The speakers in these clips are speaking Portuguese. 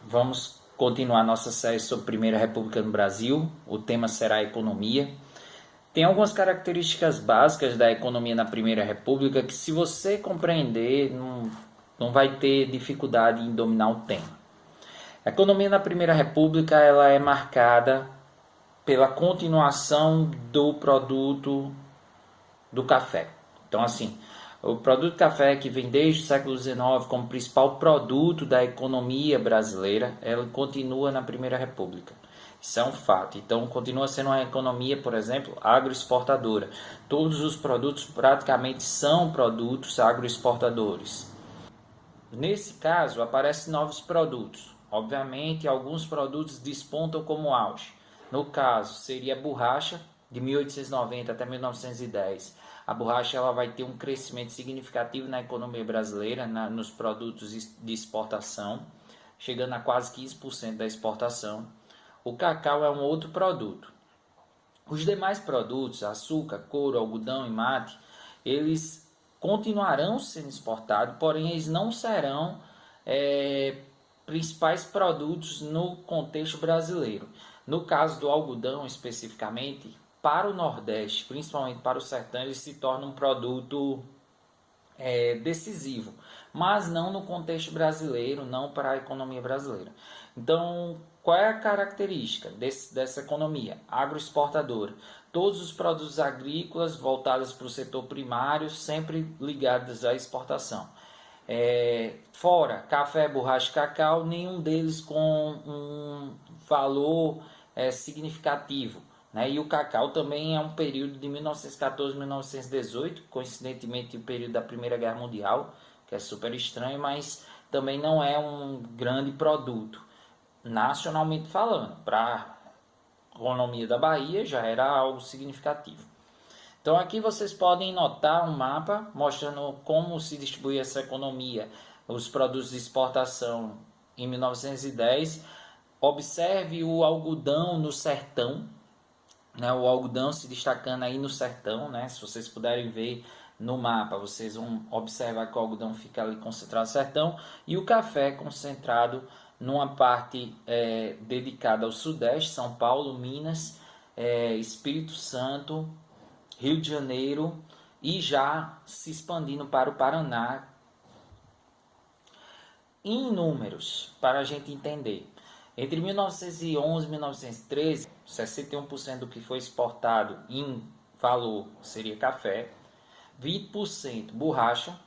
Vamos continuar nossa série sobre a Primeira República no Brasil. O tema será a economia. Tem algumas características básicas da economia na Primeira República que, se você compreender, não vai ter dificuldade em dominar o tema. A economia na Primeira República ela é marcada pela continuação do produto do café. Então, assim, o produto café, que vem desde o século XIX como principal produto da economia brasileira, ela continua na Primeira República. Isso é um fato. Então, continua sendo uma economia, por exemplo, agroexportadora. Todos os produtos praticamente são produtos agroexportadores. Nesse caso, aparecem novos produtos. Obviamente, alguns produtos despontam como auge. No caso, seria a borracha, de 1890 até 1910. A borracha ela vai ter um crescimento significativo na economia brasileira, nos produtos de exportação, chegando a quase 15% da exportação. O cacau é um outro produto. Os demais produtos, açúcar, couro, algodão e mate, eles continuarão sendo exportados, porém eles não serão principais produtos no contexto brasileiro. No caso do algodão especificamente, para o Nordeste, principalmente para o sertão, ele se torna um produto decisivo, mas não no contexto brasileiro, não para a economia brasileira. Então, qual é a característica dessa economia agroexportadora? Todos os produtos agrícolas voltados para o setor primário, sempre ligados à exportação. Fora café, borracha e cacau, nenhum deles com um valor significativo. Né? E o cacau também é um período de 1914 a 1918, coincidentemente o período da Primeira Guerra Mundial, que é super estranho, mas também não é um grande produto, nacionalmente falando. Para a economia da Bahia já era algo significativo. Então aqui vocês podem notar um mapa mostrando como se distribui essa economia, os produtos de exportação em 1910. Observe o algodão no sertão, né? O algodão se destacando aí no sertão, né? Se vocês puderem ver no mapa, vocês vão observar que o algodão fica ali concentrado no sertão e o café concentrado numa parte dedicada ao sudeste, São Paulo, Minas, Espírito Santo, Rio de Janeiro e já se expandindo para o Paraná. Em números, para a gente entender, entre 1911 e 1913, 61% do que foi exportado em valor seria café, 20% borracha,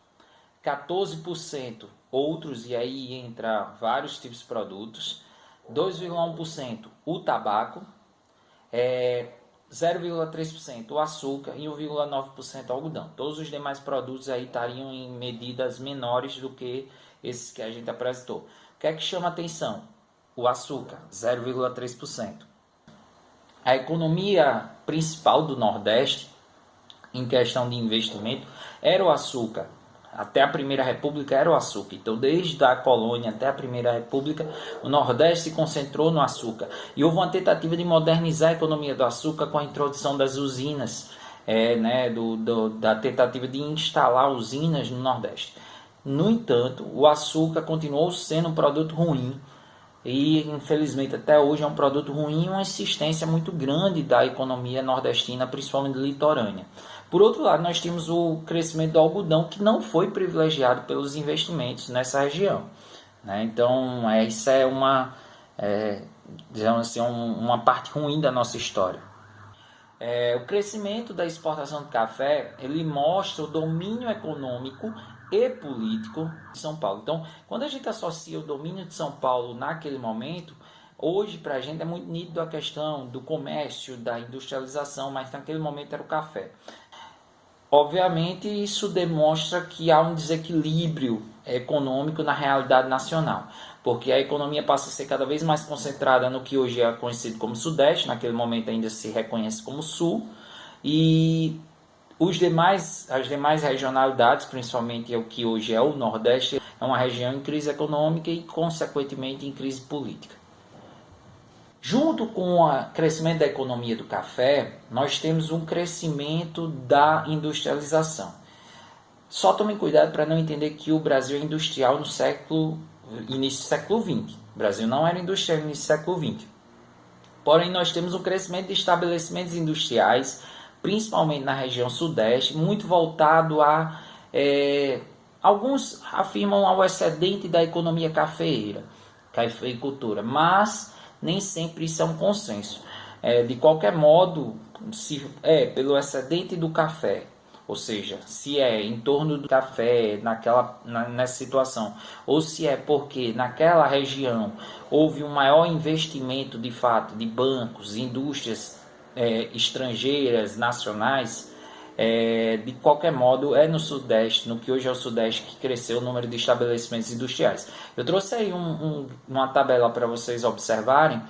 14% outros, e aí entra vários tipos de produtos, 2,1% o tabaco, 0,3% o açúcar e 1,9% o algodão. Todos os demais produtos aí estariam em medidas menores do que esses que a gente apresentou. O que é que chama atenção? O açúcar, 0,3%. A economia principal do Nordeste, em questão de investimento, era o açúcar. Até a Primeira República era o açúcar. Então, desde a colônia até a Primeira República, o Nordeste se concentrou no açúcar. E houve uma tentativa de modernizar a economia do açúcar com a introdução das usinas, da tentativa de instalar usinas no Nordeste. No entanto, o açúcar continuou sendo um produto ruim. E, infelizmente, até hoje é um produto ruim e uma insistência muito grande da economia nordestina, principalmente litorânea. Por outro lado, nós temos o crescimento do algodão, que não foi privilegiado pelos investimentos nessa região. Né? Então, isso é digamos assim, uma parte ruim da nossa história. O crescimento da exportação de café, ele mostra o domínio econômico e político de São Paulo. Então, quando a gente associa o domínio de São Paulo naquele momento, hoje para a gente é muito nítido a questão do comércio, da industrialização, mas naquele momento era o café. Obviamente, isso demonstra que há um desequilíbrio econômico na realidade nacional, porque a economia passa a ser cada vez mais concentrada no que hoje é conhecido como Sudeste, naquele momento ainda se reconhece como Sul, e as demais regionalidades, principalmente o que hoje é o Nordeste, é uma região em crise econômica e, consequentemente, em crise política. Junto com o crescimento da economia do café, nós temos um crescimento da industrialização. Só tomem cuidado para não entender que o Brasil é industrial no século início do século XX. O Brasil não era industrial no início do século XX. Porém, nós temos um crescimento de estabelecimentos industriais, principalmente na região sudeste, muito voltado a... alguns afirmam ao excedente da economia cafeeira, cafeicultura, mas nem sempre isso é um consenso. De qualquer modo, se é pelo excedente do café, ou seja, se é em torno do café nessa situação, ou se é porque naquela região houve um maior investimento de fato de bancos, indústrias estrangeiras, nacionais, de qualquer modo é no Sudeste, no que hoje é o Sudeste, que cresceu o número de estabelecimentos industriais. Eu trouxe aí uma tabela para vocês observarem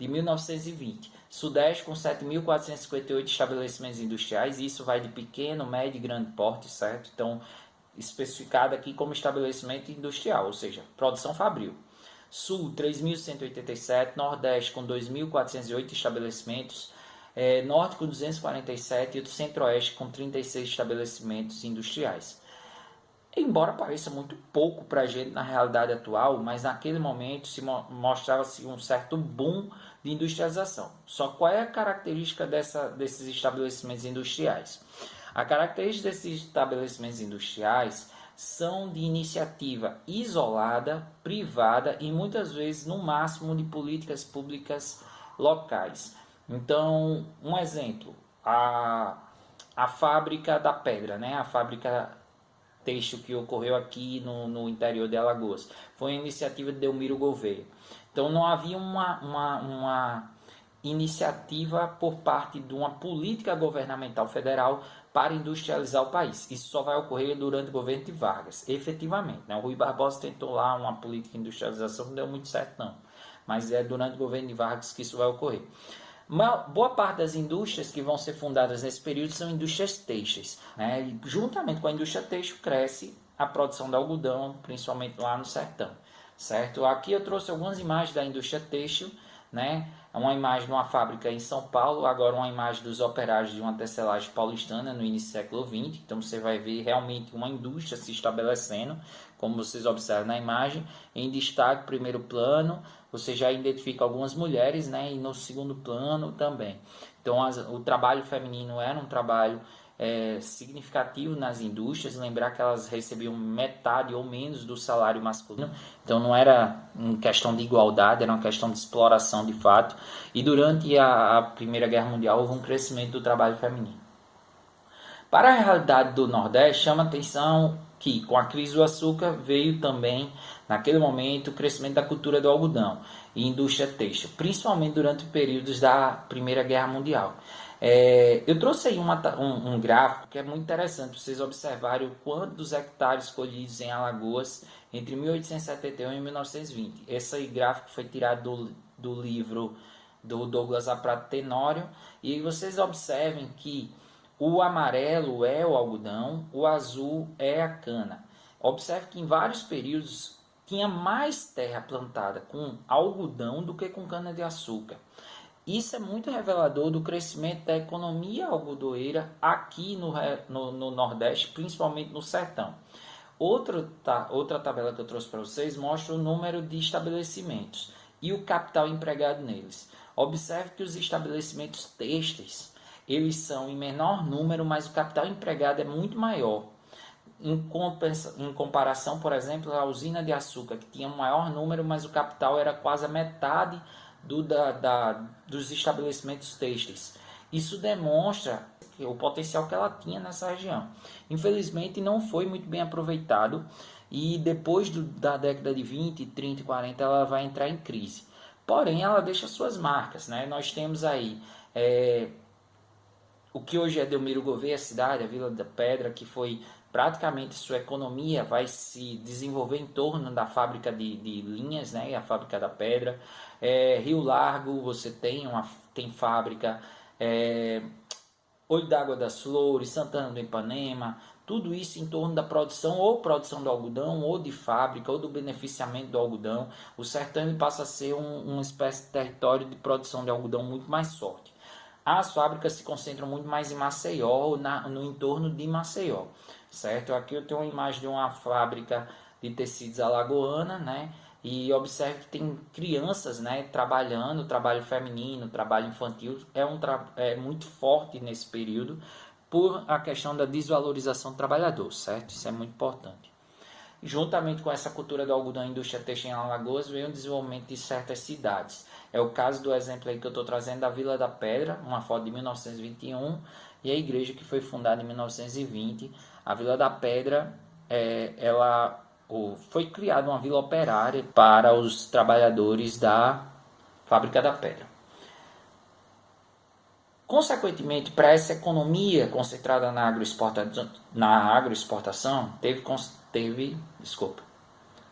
de 1920. Sudeste com 7.458 estabelecimentos industriais, isso vai de pequeno, médio e grande porte, certo? Então, especificado aqui como estabelecimento industrial, ou seja, produção fabril. Sul, 3.187, Nordeste com 2.408 estabelecimentos, Norte com 247 e o Centro-Oeste com 36 estabelecimentos industriais. Embora pareça muito pouco para a gente na realidade atual, mas naquele momento se mostrava-se um certo boom de industrialização. Só qual é a característica desses estabelecimentos industriais? A característica desses estabelecimentos industriais são de iniciativa isolada, privada e muitas vezes no máximo de políticas públicas locais. Então, um exemplo, a fábrica da pedra, né? A fábrica têxtil que ocorreu aqui no interior de Alagoas. Foi uma iniciativa de Delmiro Gouveia. Então não havia uma iniciativa por parte de uma política governamental federal para industrializar o país. Isso só vai ocorrer durante o governo de Vargas, efetivamente. Né? O Rui Barbosa tentou lá uma política de industrialização, não deu muito certo não. Mas é durante o governo de Vargas que isso vai ocorrer. Uma boa parte das indústrias que vão ser fundadas nesse período são indústrias têxteis, né? E juntamente com a indústria têxtil cresce a produção de algodão, principalmente lá no sertão, certo? Aqui eu trouxe algumas imagens da indústria têxtil, né? Uma imagem de uma fábrica em São Paulo, agora uma imagem dos operários de uma tecelagem paulistana no início do século XX. Então você vai ver realmente uma indústria se estabelecendo, como vocês observam na imagem. Em destaque, primeiro plano, você já identifica algumas mulheres, né? E no segundo plano também. Então o trabalho feminino era um trabalho significativo nas indústrias. Lembrar que elas recebiam metade ou menos do salário masculino, então não era uma questão de igualdade, era uma questão de exploração de fato. E durante a Primeira Guerra Mundial houve um crescimento do trabalho feminino. Para a realidade do Nordeste, chama atenção que com a crise do açúcar veio também, naquele momento, o crescimento da cultura do algodão e indústria têxtil, principalmente durante períodos da Primeira Guerra Mundial. Eu trouxe aí um gráfico que é muito interessante para vocês observarem o quanto dos hectares colhidos em Alagoas entre 1871 e 1920. Esse gráfico foi tirado do livro do Douglas Aprate Tenório, e vocês observem que o amarelo é o algodão, o azul é a cana. Observe que em vários períodos tinha mais terra plantada com algodão do que com cana-de-açúcar. Isso é muito revelador do crescimento da economia algodoeira aqui no Nordeste, principalmente no sertão. Outra tabela que eu trouxe para vocês mostra o número de estabelecimentos e o capital empregado neles. Observe que os estabelecimentos têxteis, eles são em menor número, mas o capital empregado é muito maior. Em comparação, por exemplo, à usina de açúcar, que tinha um maior número, mas o capital era quase a metade dos estabelecimentos têxteis. Isso demonstra o potencial que ela tinha nessa região. Infelizmente não foi muito bem aproveitado, e depois da década de 20, 30 e 40 ela vai entrar em crise. Porém ela deixa suas marcas, né? Nós temos aí o que hoje é Delmiro Gouveia, a cidade, a Vila da Pedra, que foi praticamente sua economia vai se desenvolver em torno da fábrica de linhas, né? A fábrica da pedra. Rio Largo, você tem fábrica, Olho d'Água das Flores, Santana do Ipanema, tudo isso em torno da produção, ou produção do algodão, ou de fábrica, ou do beneficiamento do algodão. O sertão passa a ser uma espécie de território de produção de algodão muito mais forte. As fábricas se concentram muito mais em Maceió, ou no entorno de Maceió, certo? Aqui eu tenho uma imagem de uma fábrica de tecidos alagoana, né? E observe que tem crianças, né, trabalhando, trabalho feminino, trabalho infantil, é muito forte nesse período por a questão da desvalorização do trabalhador, certo? Isso é muito importante. Juntamente com essa cultura do algodão e indústria têxtil em Alagoas, veio o desenvolvimento de certas cidades. É o caso do exemplo aí que eu estou trazendo da Vila da Pedra, uma foto de 1921, e a igreja que foi fundada em 1920. A Vila da Pedra, foi criada uma vila operária para os trabalhadores da Fábrica da Pedra. Consequentemente, para essa economia concentrada na agroexportação,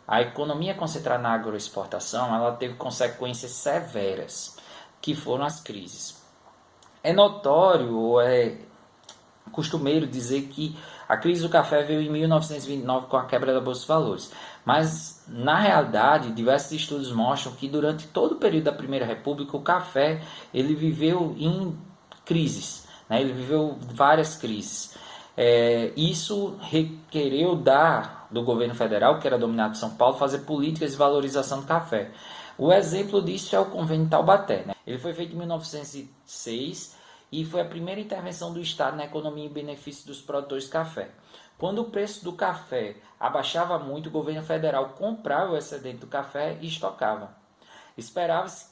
a economia concentrada na agroexportação, ela teve consequências severas, que foram as crises. É notório, ou é costumeiro dizer que a crise do café veio em 1929 com a quebra da Bolsa de Valores. Mas, na realidade, diversos estudos mostram que durante todo o período da Primeira República, o café ele viveu em crises, né? Ele viveu várias crises. Isso requereu do governo federal, que era dominado por São Paulo, fazer políticas de valorização do café. O exemplo disso é o Convênio de Taubaté, né? Ele foi feito em 1906 e foi a primeira intervenção do Estado na economia em benefício dos produtores de café. Quando o preço do café abaixava muito, o governo federal comprava o excedente do café e estocava. Esperava-se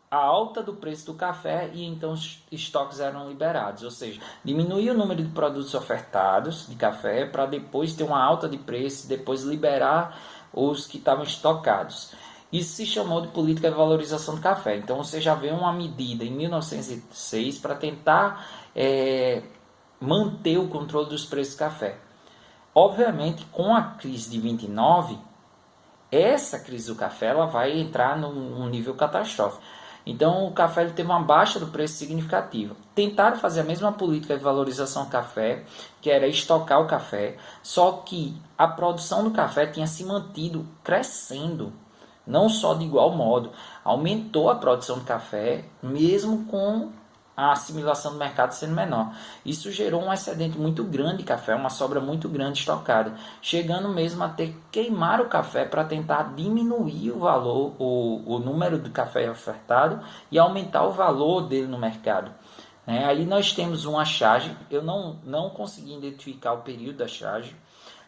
a alta do preço do café e então os estoques eram liberados, ou seja, diminuir o número de produtos ofertados de café para depois ter uma alta de preço e depois liberar os que estavam estocados. Isso se chamou de política de valorização do café. Então você já vê uma medida em 1906 para tentar manter o controle dos preços do café. Obviamente, com a crise de 29, essa crise do café ela vai entrar num nível catastrófico. Então o café ele teve uma baixa do preço significativa. Tentaram fazer a mesma política de valorização do café, que era estocar o café, só que a produção do café tinha se mantido crescendo, não só de igual modo. Aumentou a produção de café, mesmo com a assimilação do mercado sendo menor. Isso gerou um excedente muito grande de café, uma sobra muito grande estocada, chegando mesmo a ter que queimar o café para tentar diminuir o valor, o número de café ofertado e aumentar o valor dele no mercado. Aí nós temos uma charge, eu não consegui identificar o período da charge.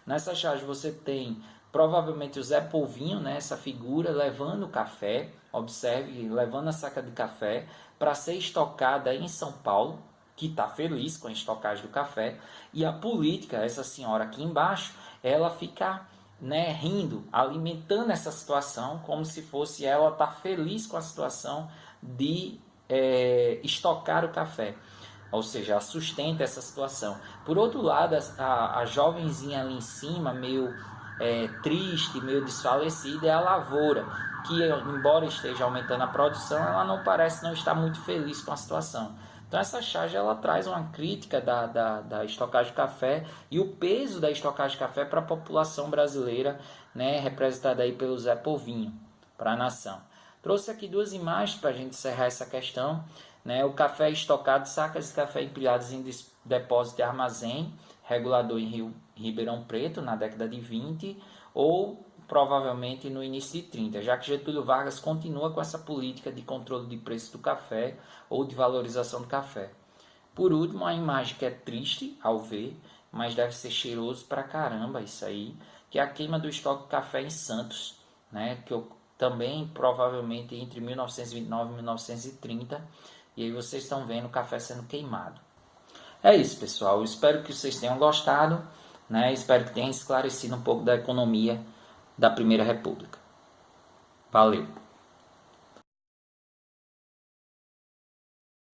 Nessa charge você tem provavelmente o Zé Polvinho, né, essa figura levando o café, observe, levando a saca de café para ser estocada em São Paulo, que está feliz com a estocagem do café, e a política, essa senhora aqui embaixo, ela fica, né, rindo, alimentando essa situação, como se fosse ela estar feliz com a situação de estocar o café. Ou seja, ela sustenta essa situação. Por outro lado, a jovenzinha ali em cima, meio triste, meio desfalecida, é a lavoura, que embora esteja aumentando a produção, ela não parece não estar muito feliz com a situação. Então essa charge ela traz uma crítica da estocagem de café e o peso da estocagem de café para a população brasileira, né, representada aí pelo Zé Polvinho, para a nação. Trouxe aqui duas imagens para a gente encerrar essa questão. Né, o café estocado, sacas de café empilhadas em depósito de armazém, regulador em Ribeirão Preto, na década de 20, ou provavelmente no início de 30, já que Getúlio Vargas continua com essa política de controle de preço do café ou de valorização do café. Por último, a imagem que é triste ao ver, mas deve ser cheiroso pra caramba isso aí, que é a queima do estoque de café em Santos, né, que também provavelmente entre 1929 e 1930, e aí vocês estão vendo o café sendo queimado. É isso, pessoal. Eu espero que vocês tenham gostado, né? Espero que tenha esclarecido um pouco da economia da Primeira República. Valeu!